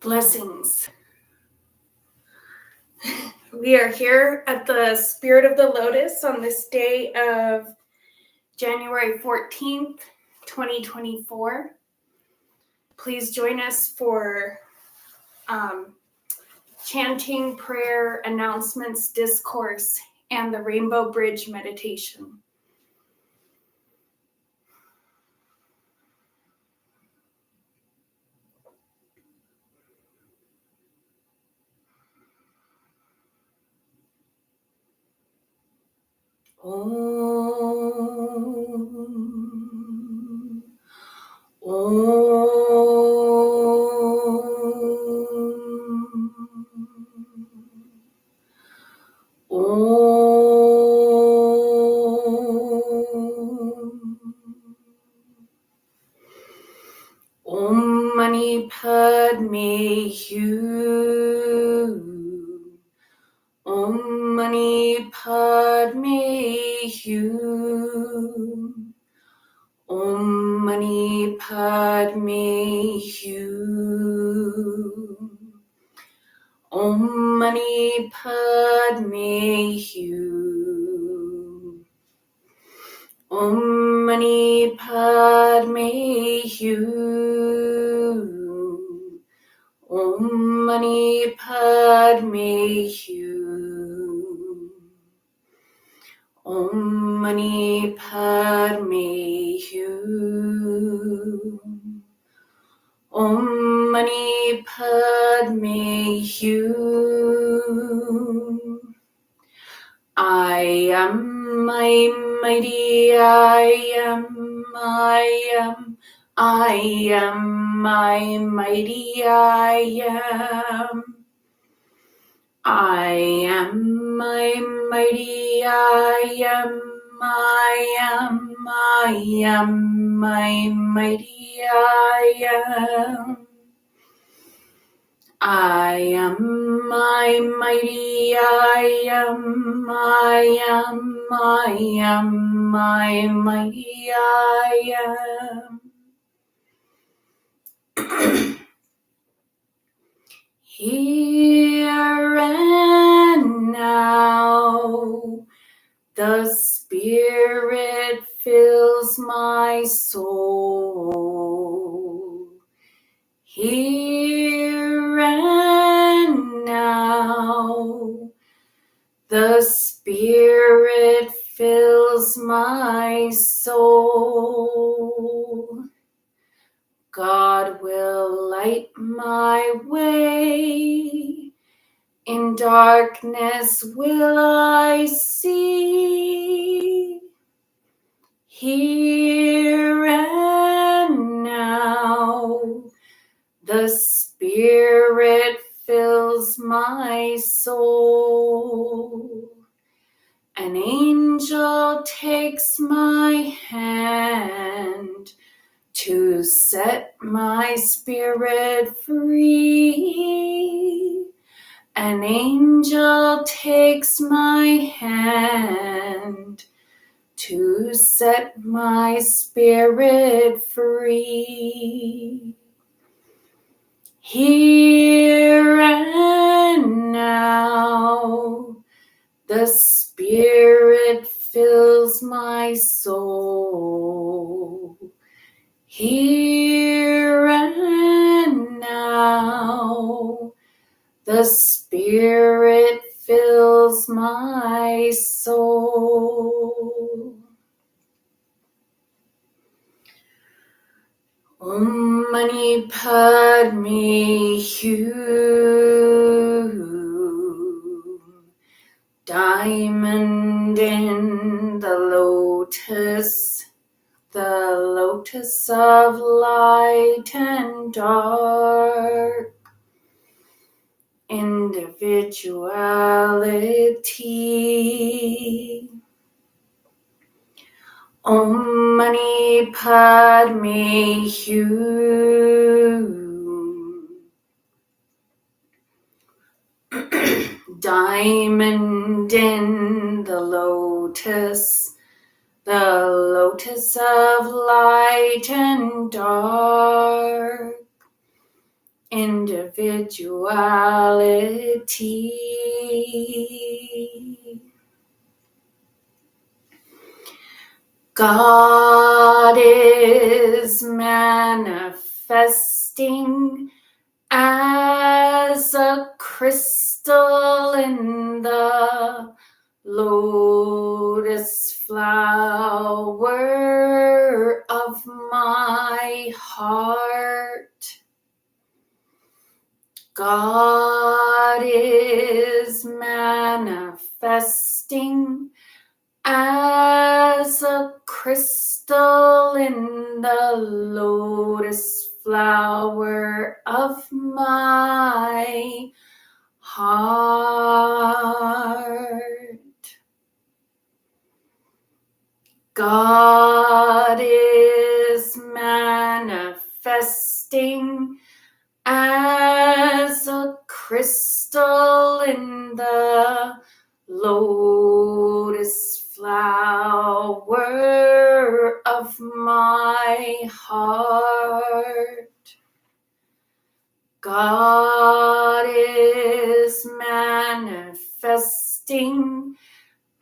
Blessings. We are here at the Spirit of the Lotus on this day of January 14th, 2024. Please join us for chanting, prayer, announcements, discourse, and the Rainbow Bridge meditation. Om. Om Mani Padme Hum. Om Mani Padme Hum. Om Mani Padme Hum. Om Mani Padme Hum. Om Mani Padme Hum. Om Mani Padme Hum. Om Mani Padme Hum. Om Mani Padme Hum. I am my mighty I am I am my mighty I am my mighty I am my mighty I am my mighty I am my mighty I am. Here and now, the Spirit fills my soul. Here and now, the Spirit fills my soul. God will light my way. In darkness will I see. Here and now, the Spirit fills my soul. An angel takes my hand to set my spirit free. An angel takes my hand to set my spirit free. Here and now, the Spirit fills my soul. Here and now, the Spirit fills my soul. Om Mani Padme Hum. Diamond in the lotus, the lotus of light and dark, individuality. Om Mani Padme Hum. Diamond in the lotus of light and dark, individuality. God is manifesting as a crystal in the lotus flower of my heart. God is manifesting as a crystal in the lotus flower of my heart. God is manifesting as a crystal in the lotus flower of my heart. God is manifesting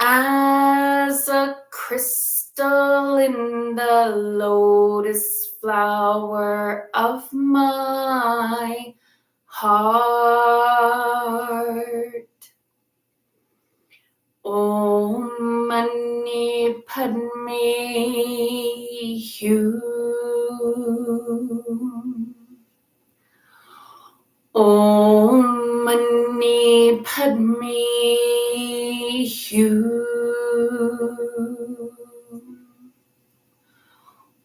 as a crystal in the lotus flower of my heart. Om Mani Padme Hum. Om Mani Padme Hum.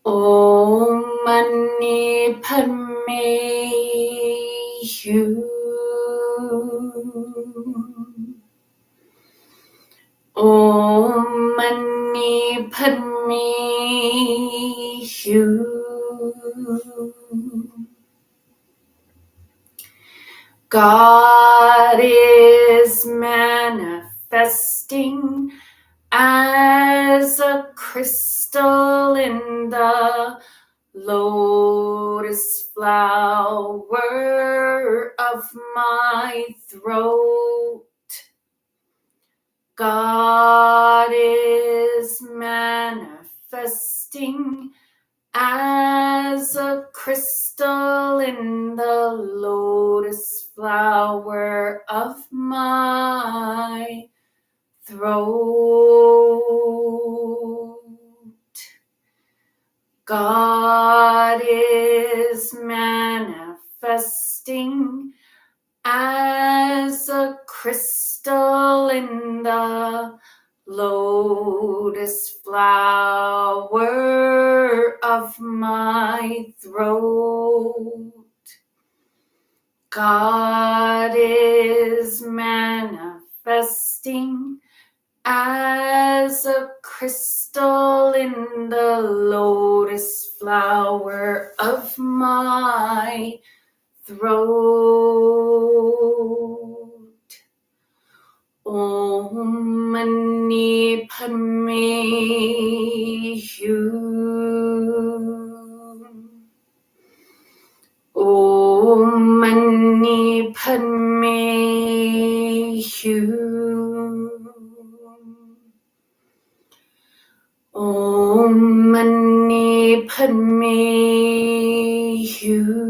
Om Mani Padme Hum. Om Mani Padme Hum. God is manifesting as a crystal in the lotus flower of my throat. God is manifesting as a crystal in the lotus flower of my throat. God is manifesting as a crystal in the lotus flower of my throat. God is manifesting as a crystal in the lotus flower of my throat. Om Mani Padme Hum. Om Mani Padme Hum. Om Mani Padme Hum.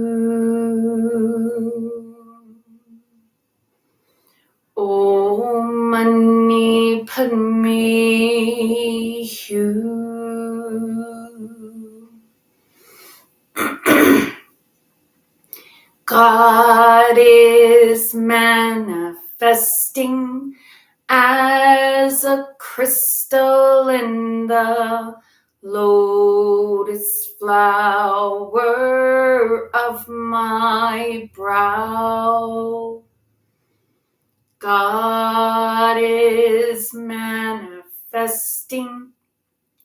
Om Mani Padme Hum. God is manifesting as a crystal in the lotus flower of my brow. God is manifesting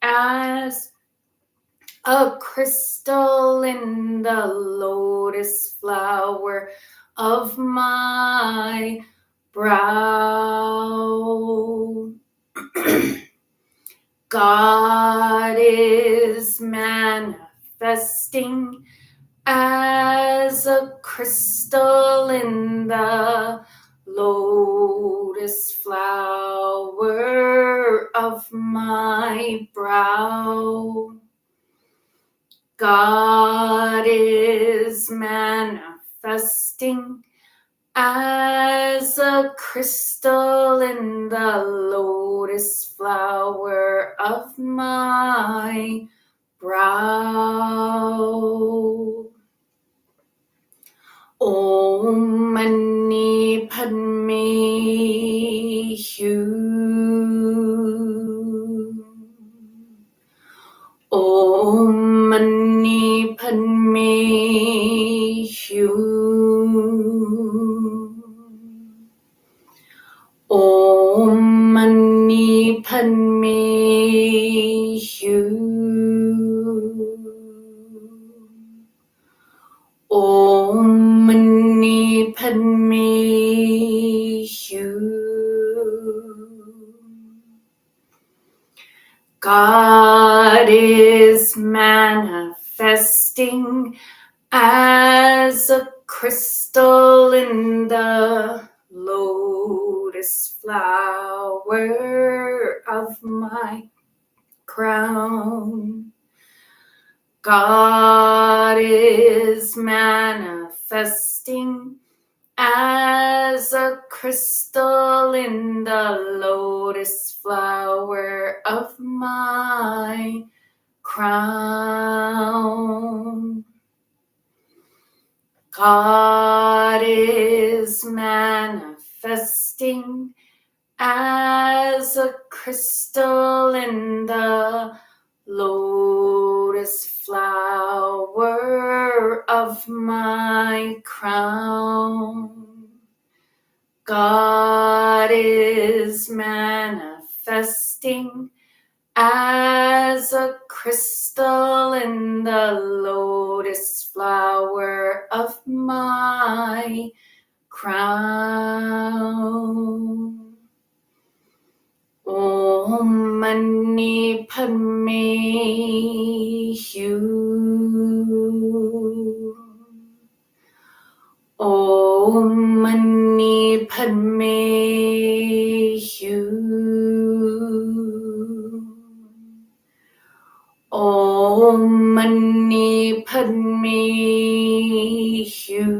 as a crystal in the lotus flower of my brow. God is manifesting as a crystal in the lotus flower of my brow. God is manifesting as a crystal in the lotus flower of my brow. Om Mani Padme Hum. Om Mani Padme Hum. Om Mani Padme Hum. Om Mani Padme Hum. God is manifesting as a crystal in the lotus flower of my crown. God is manifesting as a crystal in the lotus flower of my crown. God is manifesting as a crystal in the lotus flower of my crown. God is manifesting as a crystal in the lotus flower of my crown. Om Mani Padme Hum. Om Mani Padme Hum. Om Mani Padme Hum.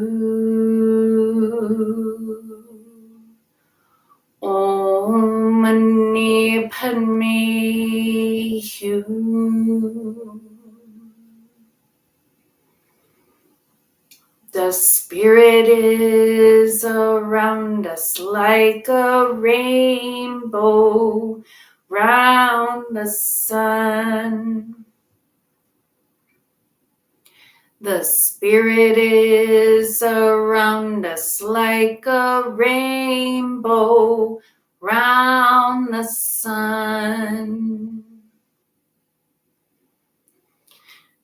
Om Mani Padme Hum. The Spirit is around us like a rainbow round the sun. The Spirit is around us like a rainbow round the sun.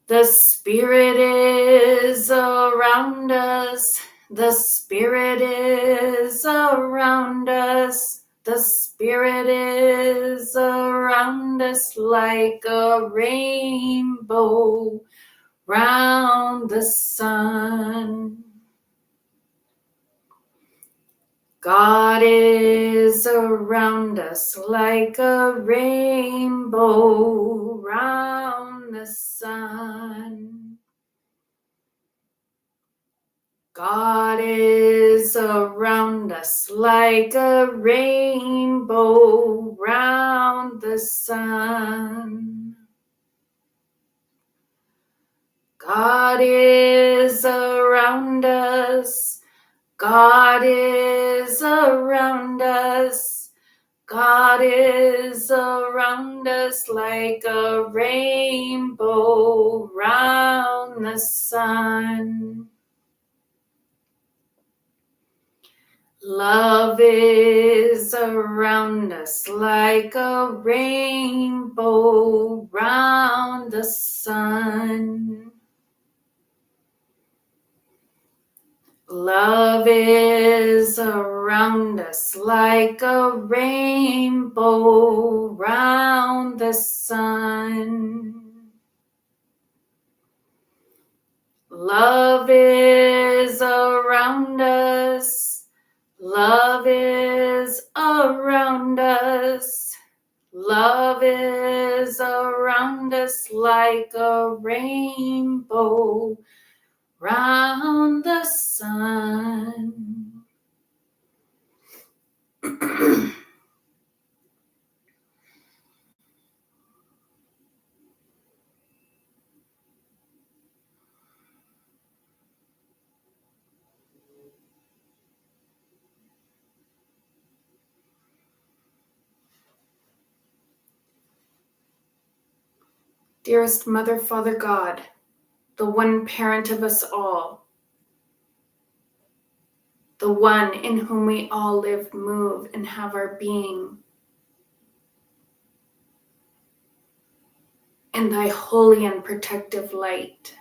The Spirit is around us. The Spirit is around us. The Spirit is around us like a rainbow round the sun. God is around us like a rainbow round the sun. God is around us like a rainbow round the sun. God is around us. God is around us. God is around us like a rainbow round the sun. Love is around us like a rainbow round the sun. Love is around us like a rainbow round the sun. Love is around us. Love is around us. Love is around us like a rainbow round the sun. Dearest Mother, Father God, the one parent of us all, the one in whom we all live, move, and have our being, in thy holy and protective light.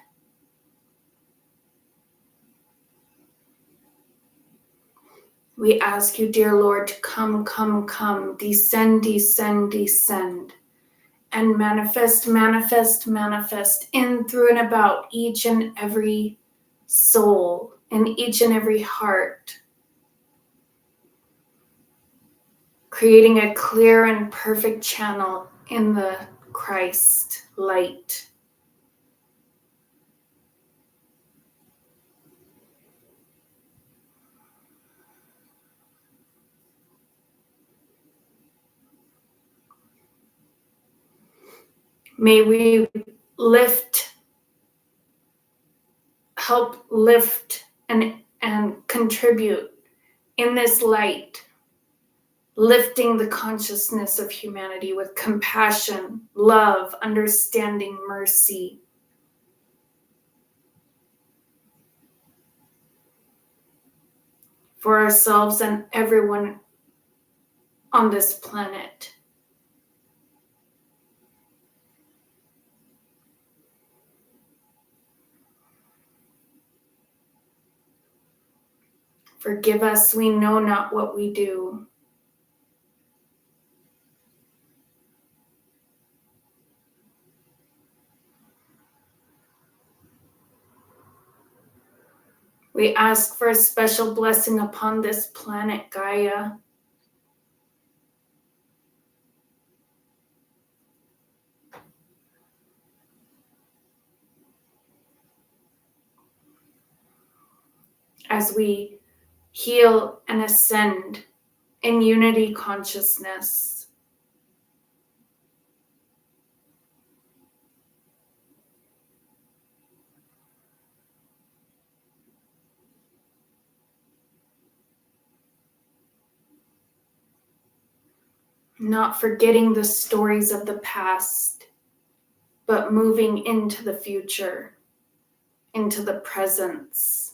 We ask you, dear Lord, to come, come, come, descend, descend, descend, and manifest, manifest, manifest in, through, and about each and every soul, in each and every heart, creating a clear and perfect channel in the Christ light. May we help lift and contribute in this light, lifting the consciousness of humanity with compassion, love, understanding, mercy. For ourselves and everyone on this planet. Forgive us, we know not what we do. We ask for a special blessing upon this planet, Gaia. As we heal and ascend in unity consciousness. Not forgetting the stories of the past, but moving into the future, into the presence.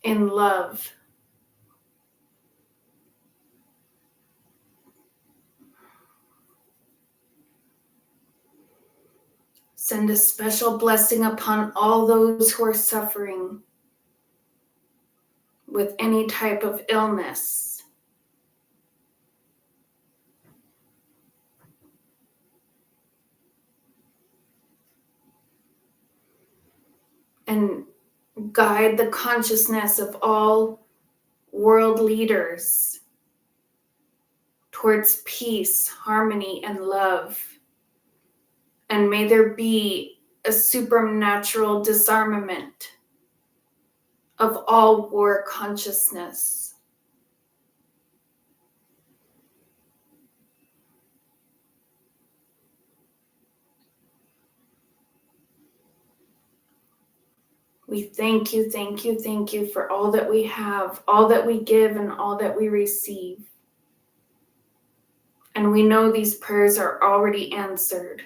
In love. Send a special blessing upon all those who are suffering with any type of illness. And guide the consciousness of all world leaders towards peace, harmony, and love. And may there be a supernatural disarmament of all war consciousness. We thank you, thank you, thank you for all that we have, all that we give, and all that we receive. And we know these prayers are already answered.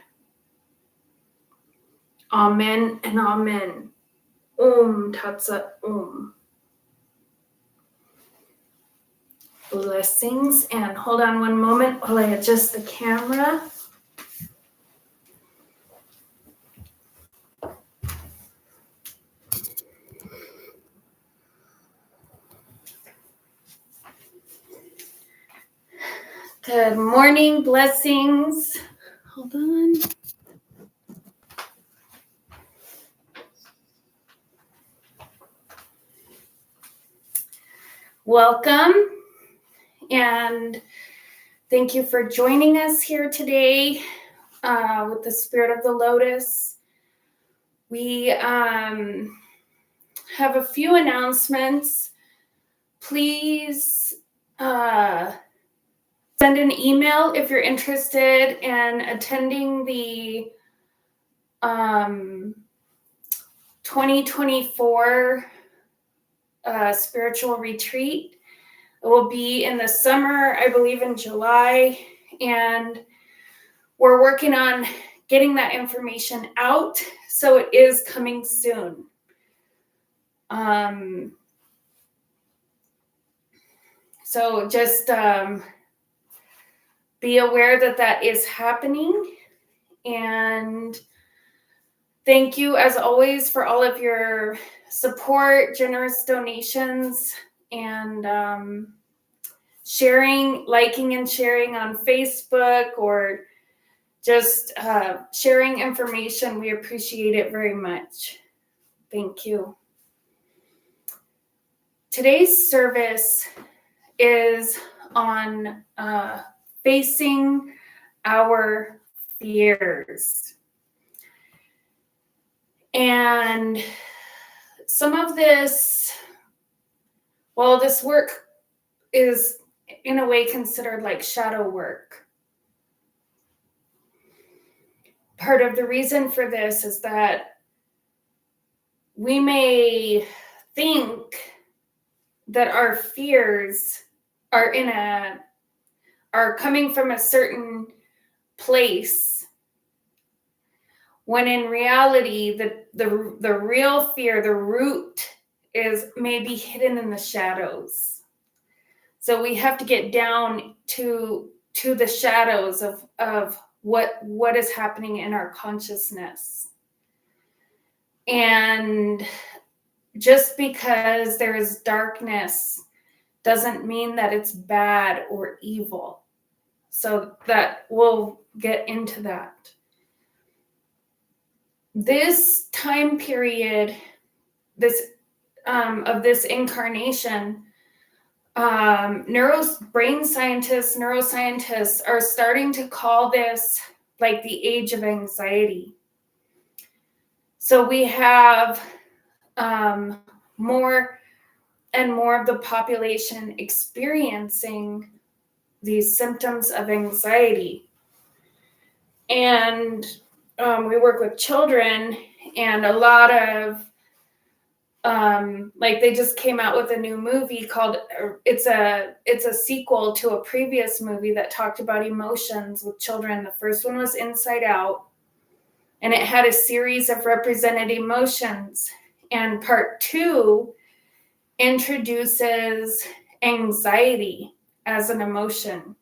Amen and amen. Om Tat Sat Om. Blessings, and hold on one moment while I adjust the camera. Good morning, blessings. Hold on. Welcome, and thank you for joining us here today with the Spirit of the Lotus. We have a few announcements. Please send an email if you're interested in attending the 2024 spiritual retreat. It will be in the summer, I believe in July, and we're working on getting that information out, so it is coming soon. So just be aware that that is happening, and thank you as always for all of your support, generous donations, and sharing, liking and sharing on Facebook, or just sharing information. We appreciate it very much. Thank you. Today's service is on facing our fears. And some of this, well, this work is in a way considered like shadow work. Part of the reason for this is that we may think that our fears are coming from a certain place, when in reality the real fear, the root, is maybe hidden in the shadows. So we have to get down to the shadows of what is happening in our consciousness. And just because there is darkness doesn't mean that it's bad or evil. So that we'll get into that. This time period, of this incarnation, brain scientists, neuroscientists are starting to call this like the age of anxiety. So we have more and more of the population experiencing these symptoms of anxiety. And we work with children, and a lot of like they just came out with a new movie called, it's a sequel to a previous movie that talked about emotions with children. The first one was Inside Out, and it had a series of represented emotions. And part 2 introduces anxiety as an emotion.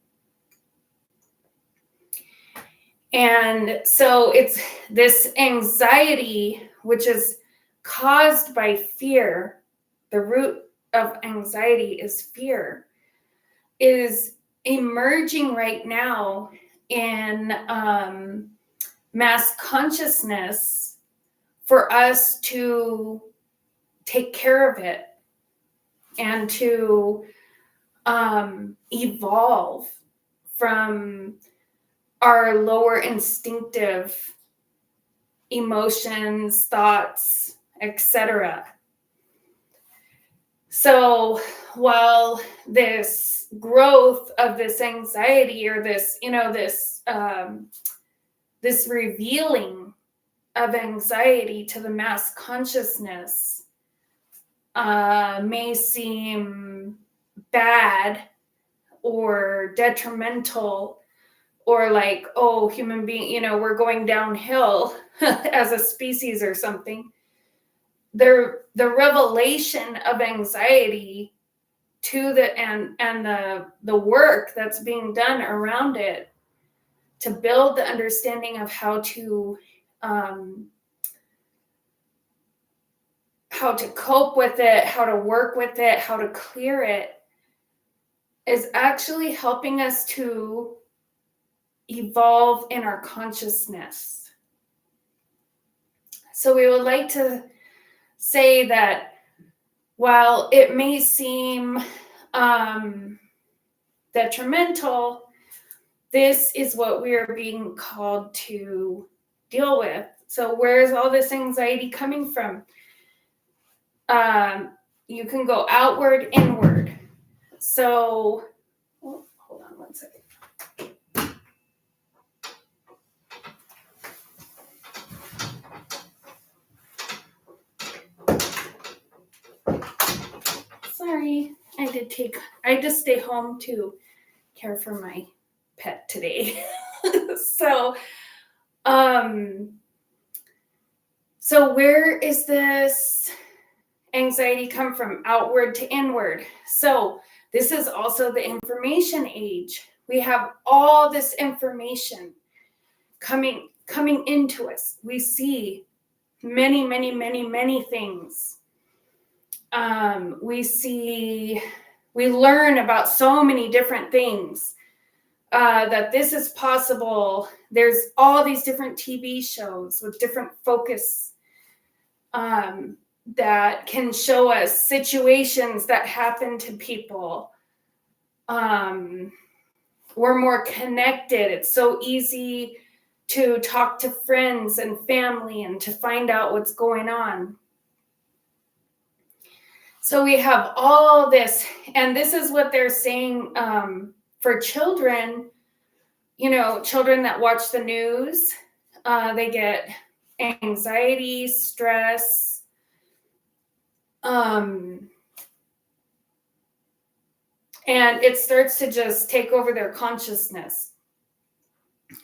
And so it's this anxiety, which is caused by fear. The root of anxiety is fear, is emerging right now in mass consciousness for us to take care of it and to evolve from our lower instinctive emotions, thoughts, etc. So while this growth of this anxiety, or this, this revealing of anxiety to the mass consciousness may seem bad or detrimental, or like, oh, human being, we're going downhill as a species or something. The revelation of anxiety to the work that's being done around it to build the understanding of how to cope with it, how to work with it, how to clear it, is actually helping us to evolve in our consciousness. So we would like to say that while it may seem detrimental, this is what we are being called to deal with. So where is all this anxiety coming from? You can go outward, inward. So, hold on one second. Sorry, I just stay home to care for my pet today. So where is this anxiety come from? Outward to inward. So this is also the information age. We have all this information coming into us. We see many things. We learn about so many different things, that this is possible. There's all these different TV shows with different focus, that can show us situations that happen to people. We're more connected. It's so easy to talk to friends and family and to find out what's going on. So we have all this, and this is what they're saying, for children, children that watch the news, they get anxiety, stress, and it starts to just take over their consciousness.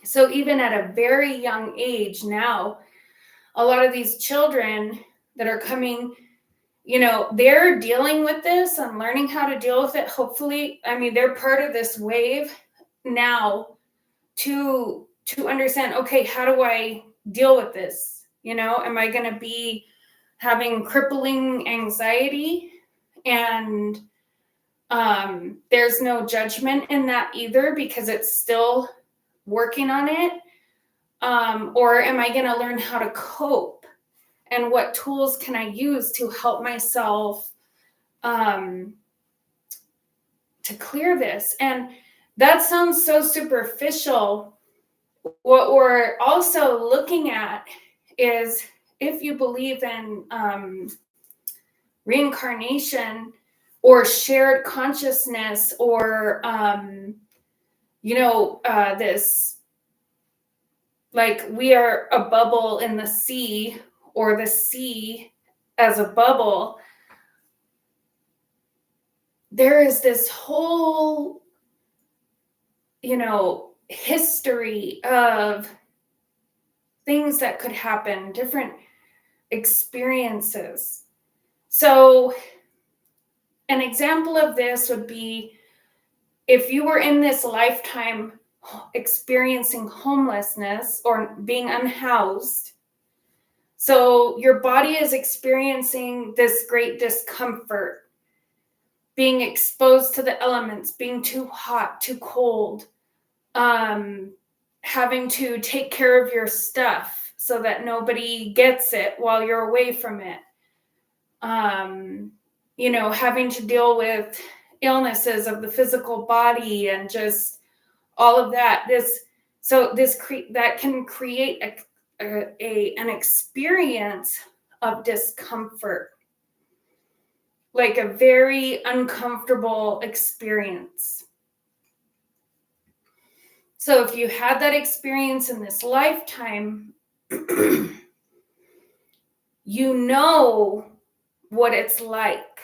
So even at a very young age now, a lot of these children that are coming, they're dealing with this and learning how to deal with it. Hopefully, they're part of this wave now to understand, okay, how do I deal with this? Am I going to be having crippling anxiety? And there's no judgment in that either, because it's still working on it. Or am I going to learn how to cope? And what tools can I use to help myself to clear this? And that sounds so superficial. What we're also looking at is, if you believe in reincarnation or shared consciousness, or this, like we are a bubble in the sea, or the sea as a bubble, there is this whole history of things that could happen, different experiences. So an example of this would be, if you were in this lifetime experiencing homelessness or being unhoused, so your body is experiencing this great discomfort, being exposed to the elements, being too hot, too cold, having to take care of your stuff so that nobody gets it while you're away from it. Having to deal with illnesses of the physical body and just all of that. That can create an experience of discomfort, like a very uncomfortable experience. So if you had that experience in this lifetime, you know what it's like.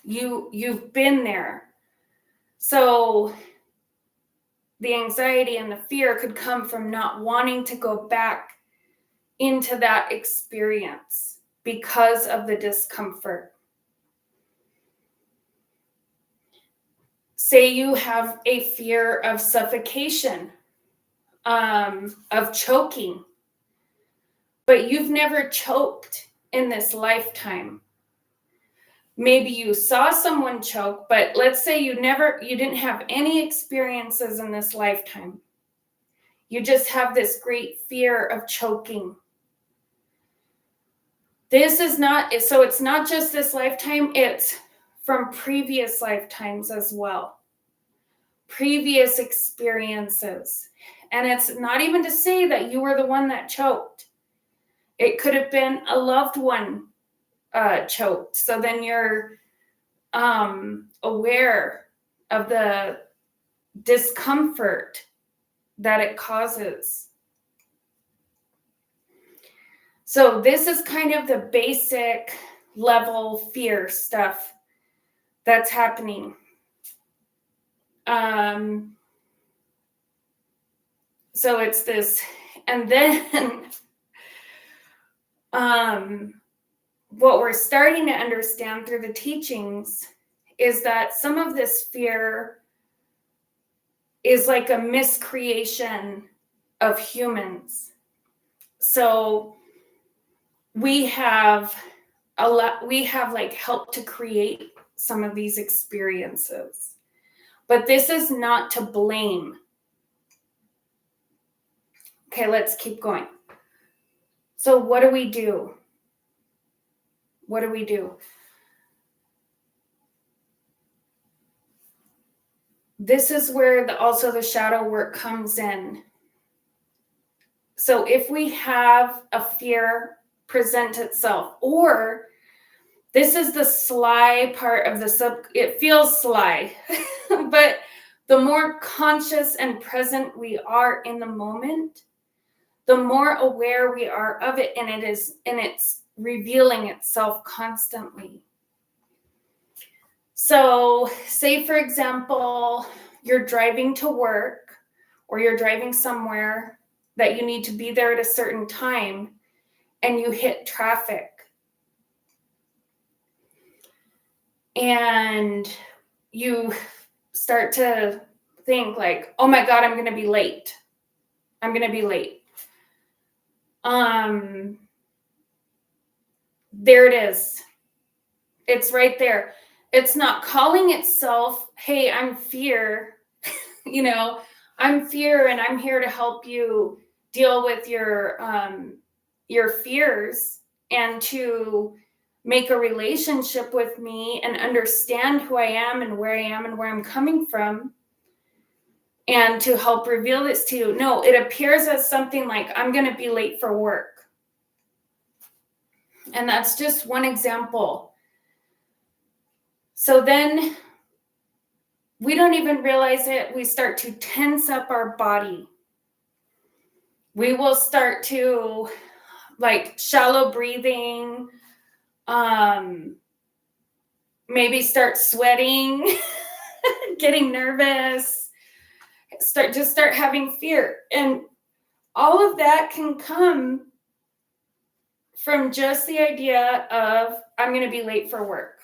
You've been there. So the anxiety and the fear could come from not wanting to go back into that experience because of the discomfort. Say you have a fear of suffocation, of choking, but you've never choked in this lifetime. Maybe you saw someone choke, but let's say you didn't have any experiences in this lifetime. You just have this great fear of choking. This is not, so it's not just this lifetime, it's from previous lifetimes as well. Previous experiences. And it's not even to say that you were the one that choked. It could have been a loved one choked. So then you're aware of the discomfort that it causes. So this is kind of the basic level fear stuff that's happening. So it's this, and then what we're starting to understand through the teachings is that some of this fear is like a miscreation of humans. So we have like helped to create some of these experiences, but this is not to blame. Okay, let's keep going. So what do we do? What do we do? This is where also the shadow work comes in. So if we have a fear present itself, or this is the sly part of it feels sly, but the more conscious and present we are in the moment, the more aware we are of it, and it's revealing itself constantly. So say, for example, you're driving to work or you're driving somewhere that you need to be there at a certain time, and you hit traffic. And you start to think like, oh my God, I'm going to be late. I'm going to be late. There it is. It's right there. It's not calling itself, hey, I'm fear. I'm fear, and I'm here to help you deal with your fears and to make a relationship with me and understand who I am and where I'm coming from, and to help reveal this to you. No, it appears as something like, I'm going to be late for work. And that's just one example. So then we don't even realize it. We start to tense up our body. We will start to like shallow breathing, maybe start sweating, getting nervous, start having fear. And all of that can come from just the idea of, I'm going to be late for work.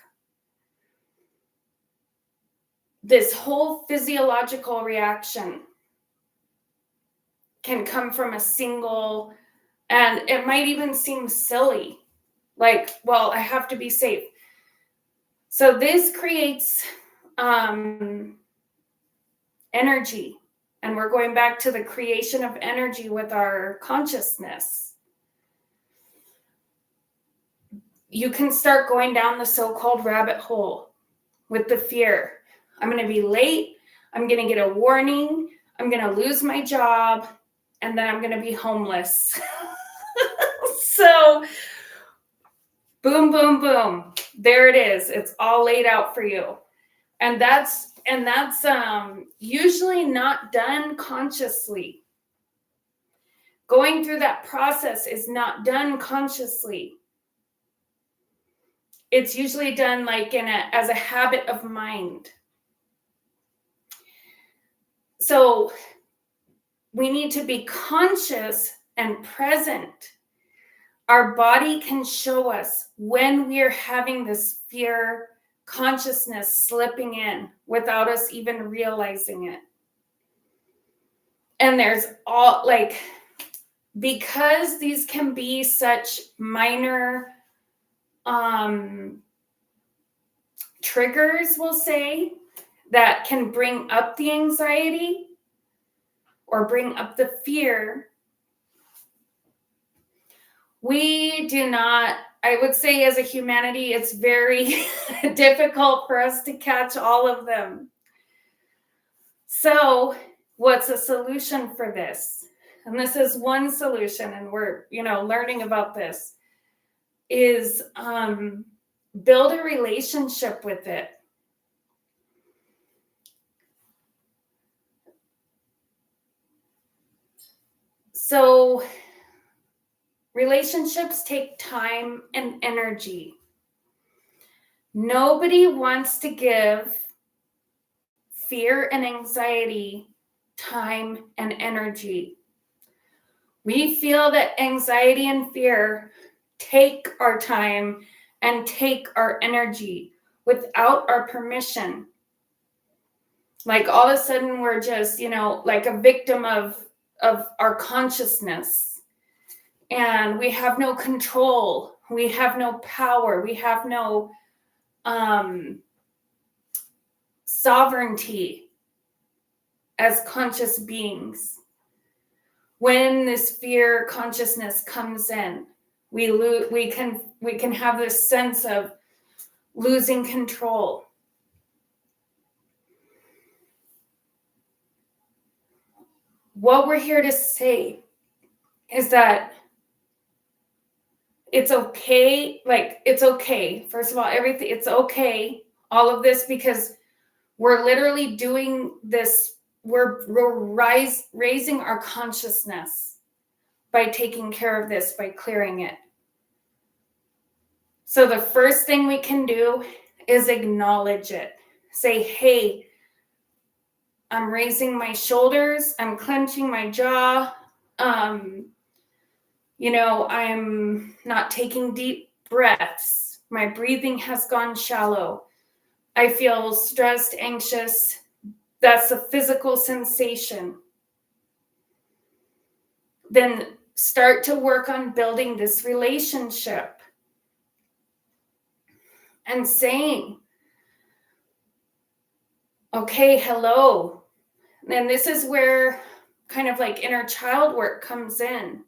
This whole physiological reaction can come from a single, and it might even seem silly, like, well, I have to be safe. So this creates energy, and we're going back to the creation of energy with our consciousness. You can start going down the so-called rabbit hole with the fear. I'm going to be late. I'm going to get a warning. I'm going to lose my job. And then I'm going to be homeless. So boom, boom, boom. There it is. It's all laid out for you. And that's usually not done consciously. Going through that process is not done consciously. It's usually done like as a habit of mind. So we need to be conscious and present. Our body can show us when we're having this fear consciousness slipping in without us even realizing it. And there's because these can be such minor triggers, we'll say, that can bring up the anxiety, or bring up the fear, we do not, I would say as a humanity, it's very difficult for us to catch all of them. So what's a solution for this? And this is one solution, and we're, learning about this, is build a relationship with it. So relationships take time and energy. Nobody wants to give fear and anxiety time and energy. We feel that anxiety and fear take our time and take our energy without our permission. Like all of a sudden we're just, like a victim of our consciousness, and we have no control. We have no power. We have no sovereignty as conscious beings. When this fear consciousness comes in, we can have this sense of losing control. What we're here to say is that it's okay. Like, it's okay. First of all, everything, it's okay. All of this, because we're literally doing this. We're raising our consciousness by taking care of this, by clearing it. So the first thing we can do is acknowledge it. Say, hey, I'm raising my shoulders. I'm clenching my jaw. I'm not taking deep breaths. My breathing has gone shallow. I feel stressed, anxious. That's a physical sensation. Then start to work on building this relationship and saying, okay, hello. And this is where kind of like inner child work comes in.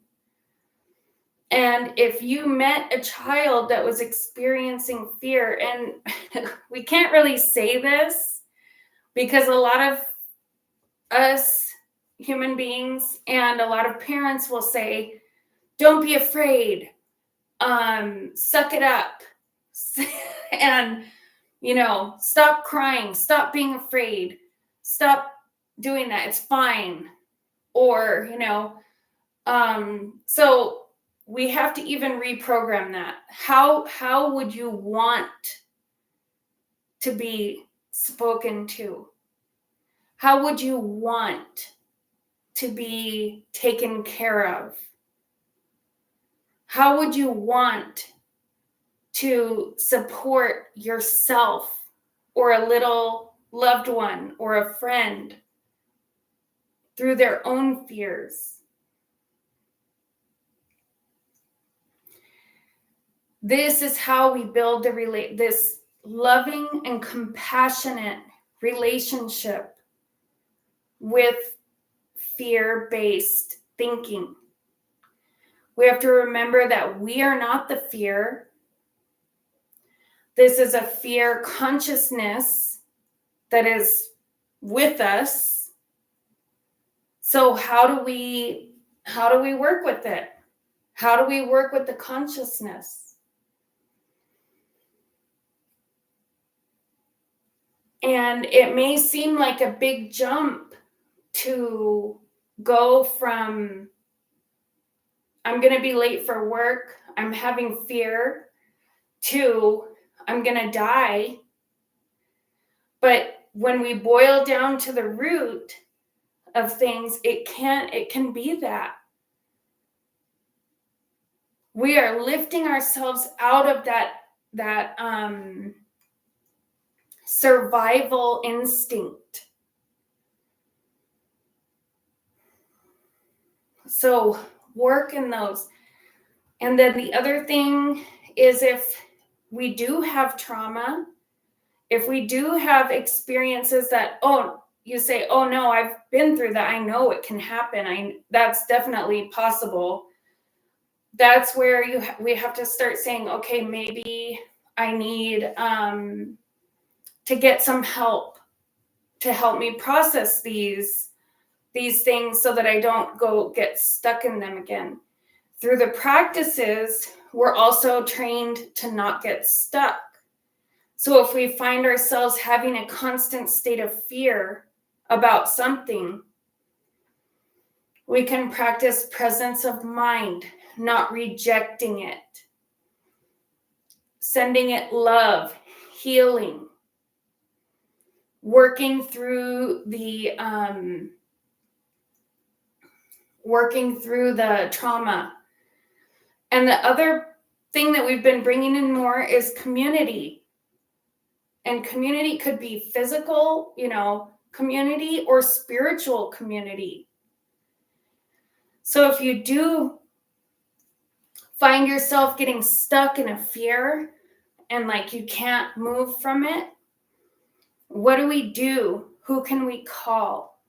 And if you met a child that was experiencing fear, and we can't really say this because a lot of us human beings and a lot of parents will say, don't be afraid, suck it up, and, stop crying, stop being afraid, stop doing that, it's fine. Or, so we have to even reprogram that. How would you want to be spoken to? How would you want to be taken care of? How would you want to support yourself or a little loved one or a friend through their own fears? This is how we build this loving and compassionate relationship with fear-based thinking. We have to remember that we are not the fear. This is a fear consciousness that is with us. So how do we work with it? How do we work with the consciousness? And it may seem like a big jump to go from, I'm going to be late for work, I'm having fear, to I'm going to die. But when we boil down to the root of things, it can be that. We are lifting ourselves out of that survival instinct. So work in those. And then the other thing is, if we do have trauma, if we do have experiences that, you say, oh no, I've been through that. I know it can happen. That's definitely possible. That's where we have to start saying, okay, maybe I need to get some help to help me process these things so that I don't go get stuck in them again. Through the practices, we're also trained to not get stuck. So if we find ourselves having a constant state of fear about something, we can practice presence of mind, not rejecting it, sending it love, healing, working through the trauma. And the other thing that we've been bringing in more is community. And community could be physical, community, or spiritual community. So if you do find yourself getting stuck in a fear and like you can't move from it, what do we do? Who can we call?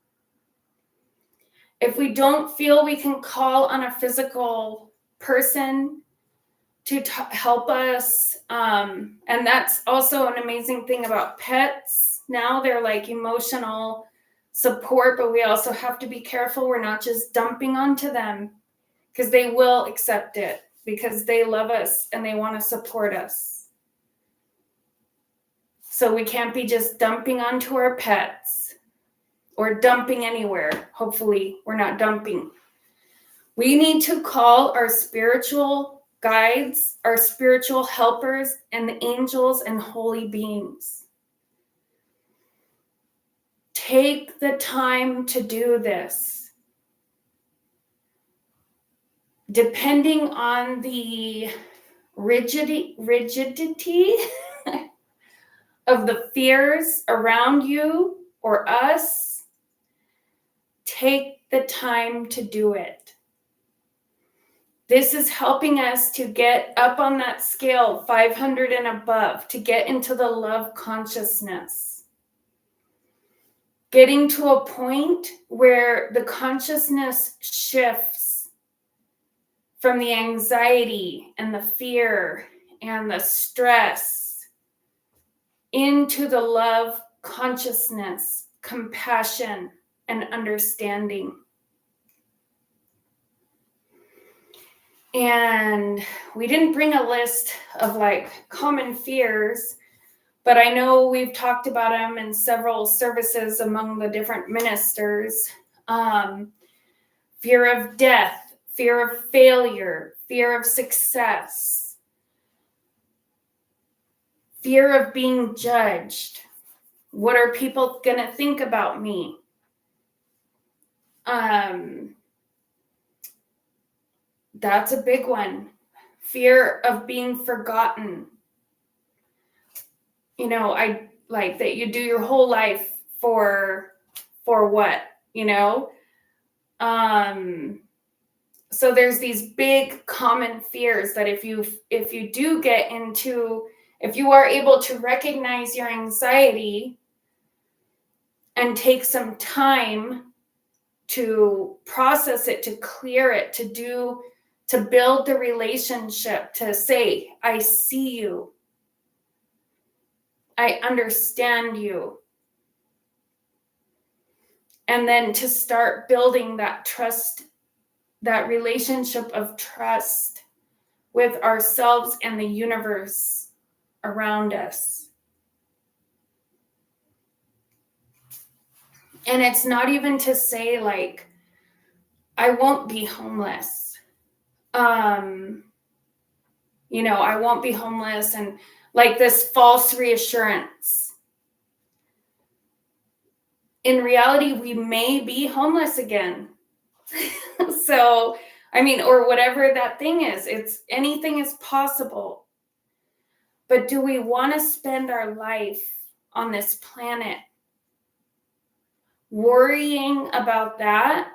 If we don't feel we can call on a physical person to help us, and that's also an amazing thing about pets. Now they're like emotional support, but we also have to be careful we're not just dumping onto them, because they will accept it because they love us and they want to support us. So we can't be just dumping onto our pets or dumping anywhere. Hopefully we're not dumping. We need to call our spiritual guides, our spiritual helpers, and the angels and holy beings. Take the time to do this. Depending on the rigidity of the fears around you or us, take the time to do it. This is helping us to get up on that scale, 500 and above, to get into the love consciousness. Getting to a point where the consciousness shifts from the anxiety and the fear and the stress into the love consciousness, compassion, and understanding. And we didn't bring a list of like common fears, but I know we've talked about them in several services among the different ministers. Fear of death, fear of failure, fear of success, fear of being judged. What are people going to think about me? That's a big one. Fear of being forgotten. I like that you do your whole life for what, so there's these big common fears that if you do get into, if you are able to recognize your anxiety and take some time to process it, to clear it, to build the relationship, to say, I see you. I understand you. And then to start building that trust, that relationship of trust with ourselves and the universe around us. And it's not even to say like, I won't be homeless. I won't be homeless, and like this false reassurance. In reality, we may be homeless again. So, or whatever that thing is, anything is possible. But do we want to spend our life on this planet worrying about that?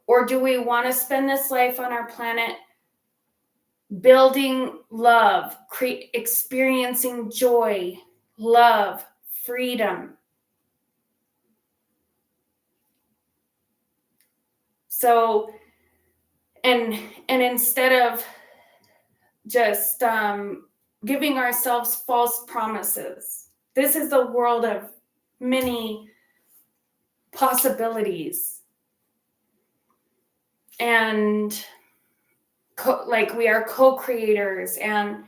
Or do we want to spend this life on our planet building love, experiencing joy, love, freedom? So, and instead of just giving ourselves false promises, this is a world of many possibilities. And like we are co-creators and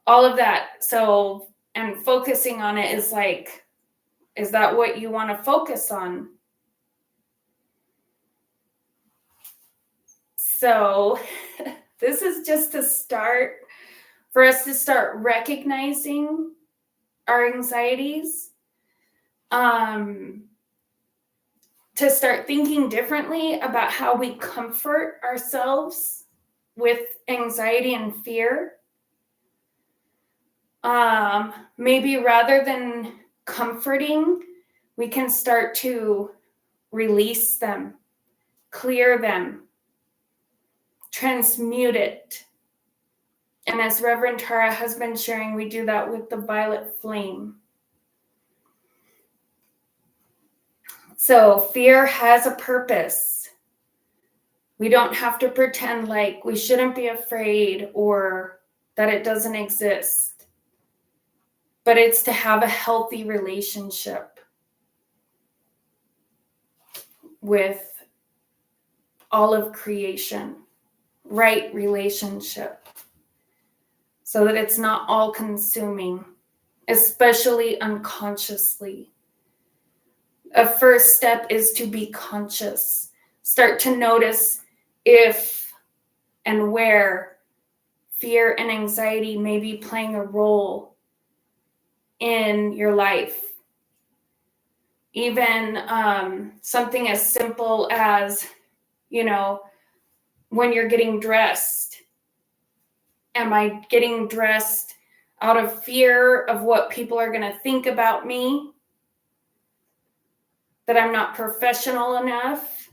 all of that. So, and focusing on it is like, is that what you want to focus on? So this is just a start for us to start recognizing our anxieties, to start thinking differently about how we comfort ourselves with anxiety and fear. Maybe rather than comforting, we can start to release them, clear them, transmute it. And as Reverend Tara has been sharing, we do that with the violet flame. So fear has a purpose. We don't have to pretend like we shouldn't be afraid or that it doesn't exist. But it's to have a healthy relationship with all of creation, right relationship, so that it's not all consuming, especially unconsciously. A first step is to be conscious. Start to notice if and where fear and anxiety may be playing a role in your life. Even something as simple as, when you're getting dressed. Am I getting dressed out of fear of what people are going to think about me? That I'm not professional enough?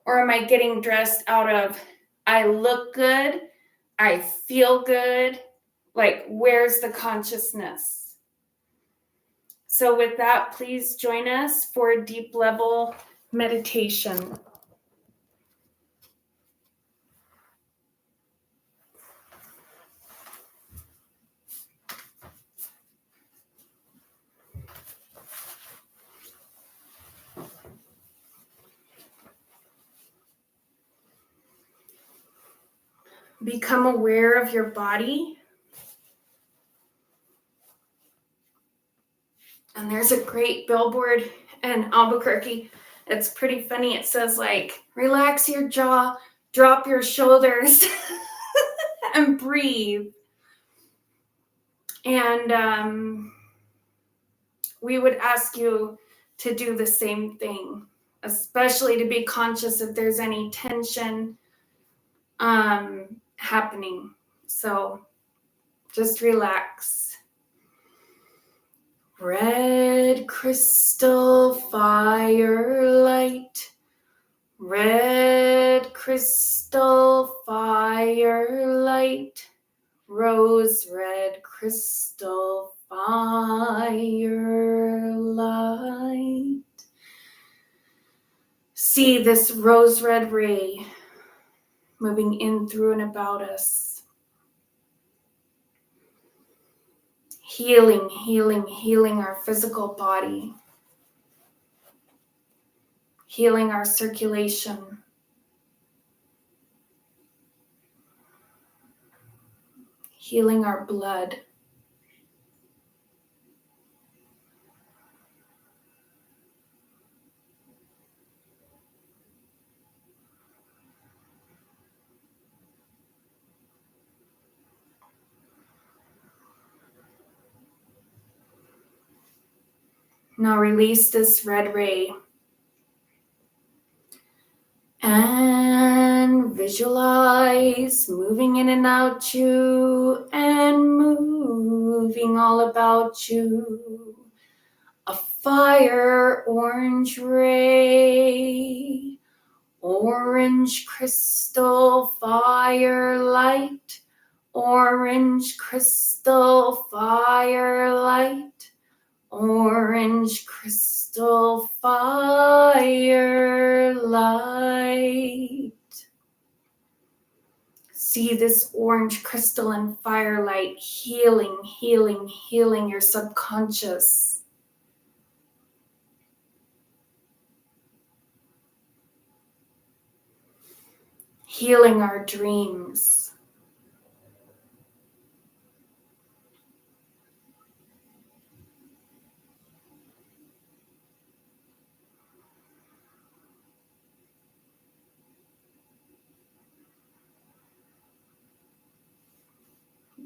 Or am I getting dressed out of, I look good, I feel good? Like, where's the consciousness? So with that, please join us for a deep level meditation. Become aware of your body. And there's a great billboard in Albuquerque. It's pretty funny. It says like, relax your jaw, drop your shoulders, and breathe. And we would ask you to do the same thing, especially to be conscious if there's any tension happening. So just relax. Red crystal firelight, red crystal firelight, rose red crystal firelight. See this rose red ray moving in through and about us. Healing, healing, healing our physical body. Healing our circulation. Healing our blood. Now release this red ray. And visualize moving in and out you and moving all about you. A fire orange ray, orange crystal firelight, orange crystal firelight, orange crystal firelight. See this orange crystal and firelight healing, healing, healing your subconscious. Healing our dreams.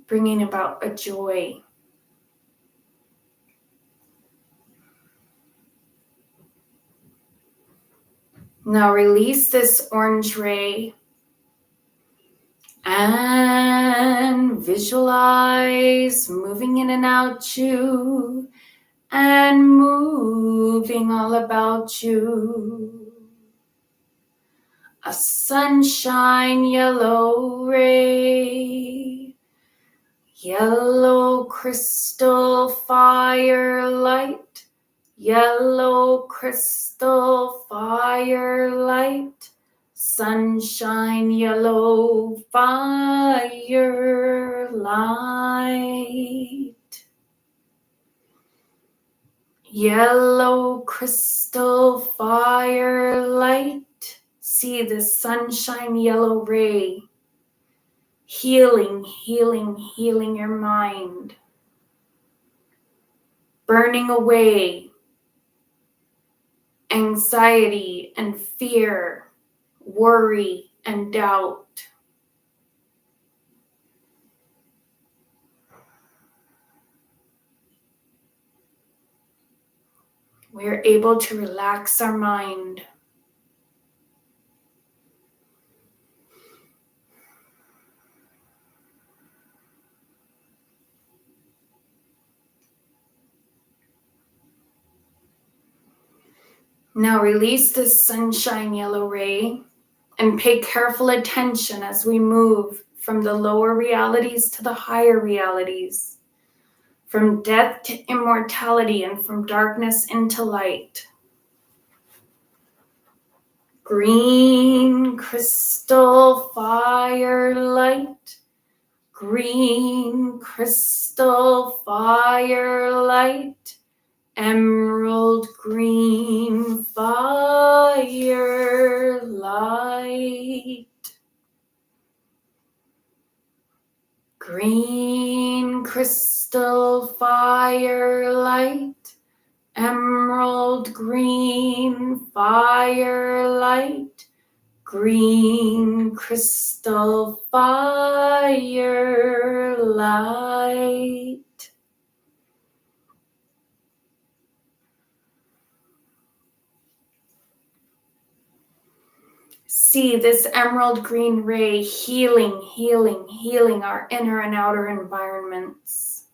Bringing about a joy. Now release this orange ray and visualize moving in and out you and moving all about you. A sunshine yellow ray, yellow crystal firelight, yellow crystal firelight, sunshine yellow firelight. Yellow crystal firelight. See the sunshine yellow ray. Healing, healing, healing your mind. Burning away anxiety and fear, worry and doubt. We are able to relax our mind. Now release this sunshine yellow ray and pay careful attention as we move from the lower realities to the higher realities, from death to immortality and from darkness into light. Green crystal firelight, green crystal firelight, emerald green firelight. Green crystal firelight, emerald green firelight, green crystal firelight. See this emerald green ray healing, healing, healing our inner and outer environments.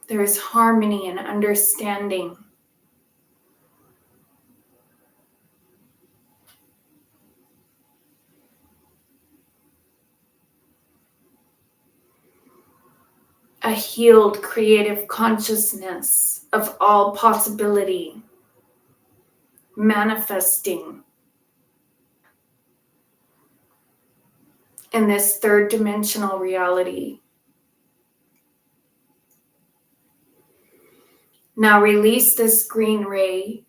There is harmony and understanding. A healed creative consciousness of all possibility, manifesting in this third dimensional reality. Now release this green ray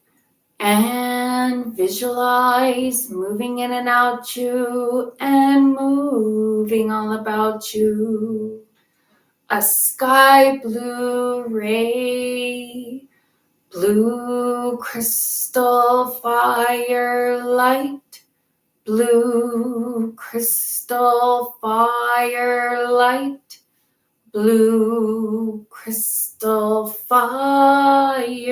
and visualize moving in and out you and moving all about you. A sky blue ray, blue crystal firelight, blue crystal firelight, blue crystal firelight.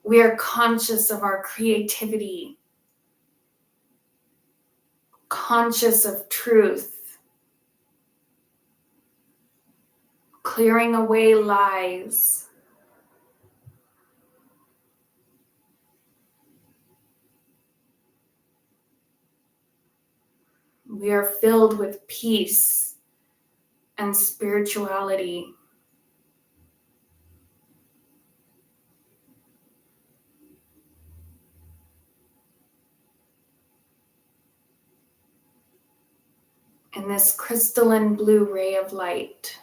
We are conscious of our creativity, conscious of truth, clearing away lies. We are filled with peace and spirituality. In this crystalline blue ray of light.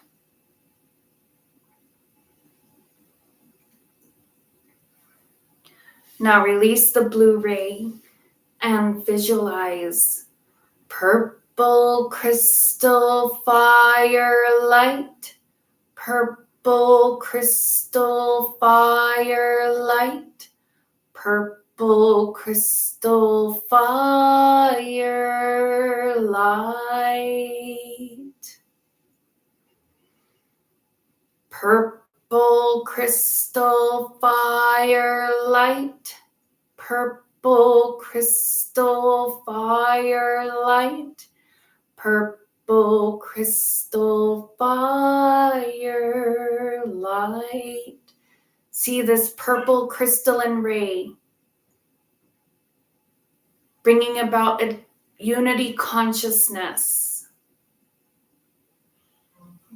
Now release the blue ray and visualize purple crystal fire light, purple crystal fire light, purple crystal fire light, purple crystal fire light, purple crystal fire light, purple crystal fire light. See this purple crystalline ray bringing about a unity consciousness,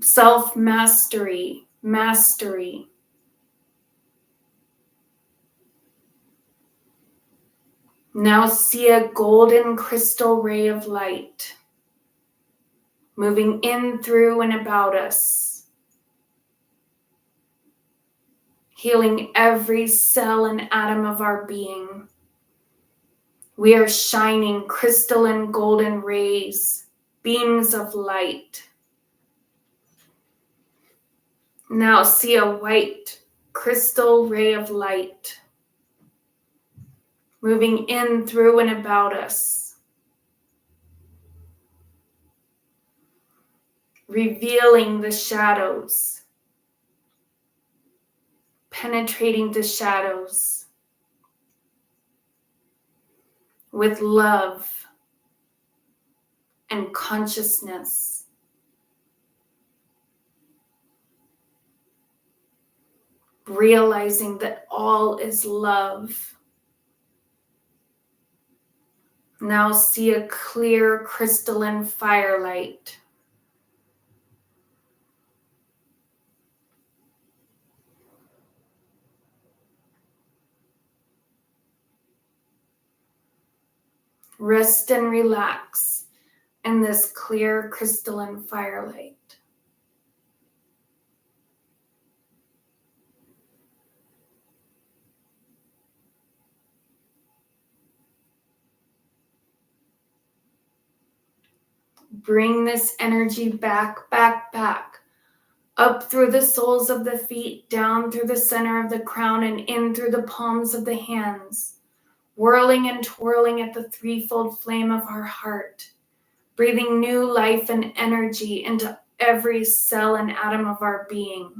self-mastery, mastery. Now see a golden crystal ray of light moving in, through, and about us, healing every cell and atom of our being. We are shining crystalline golden rays, beams of light. Now see a white crystal ray of light moving in, through, and about us, revealing the shadows, penetrating the shadows with love and consciousness. Realizing that all is love. Now see a clear crystalline firelight. Rest and relax in this clear crystalline firelight. Bring this energy back, up through the soles of the feet, down through the center of the crown, and in through the palms of the hands, whirling and twirling at the threefold flame of our heart, breathing new life and energy into every cell and atom of our being.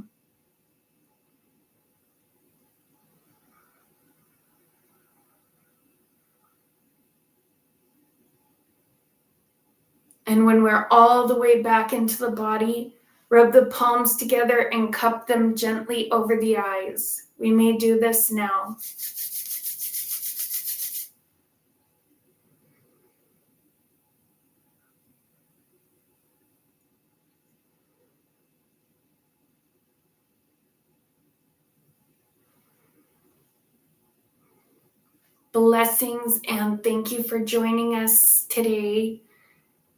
And when we're all the way back into the body, rub the palms together and cup them gently over the eyes. We may do this now. Blessings, and thank you for joining us today.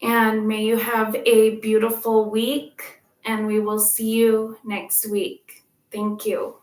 And may you have a beautiful week, and we will see you next week. Thank you.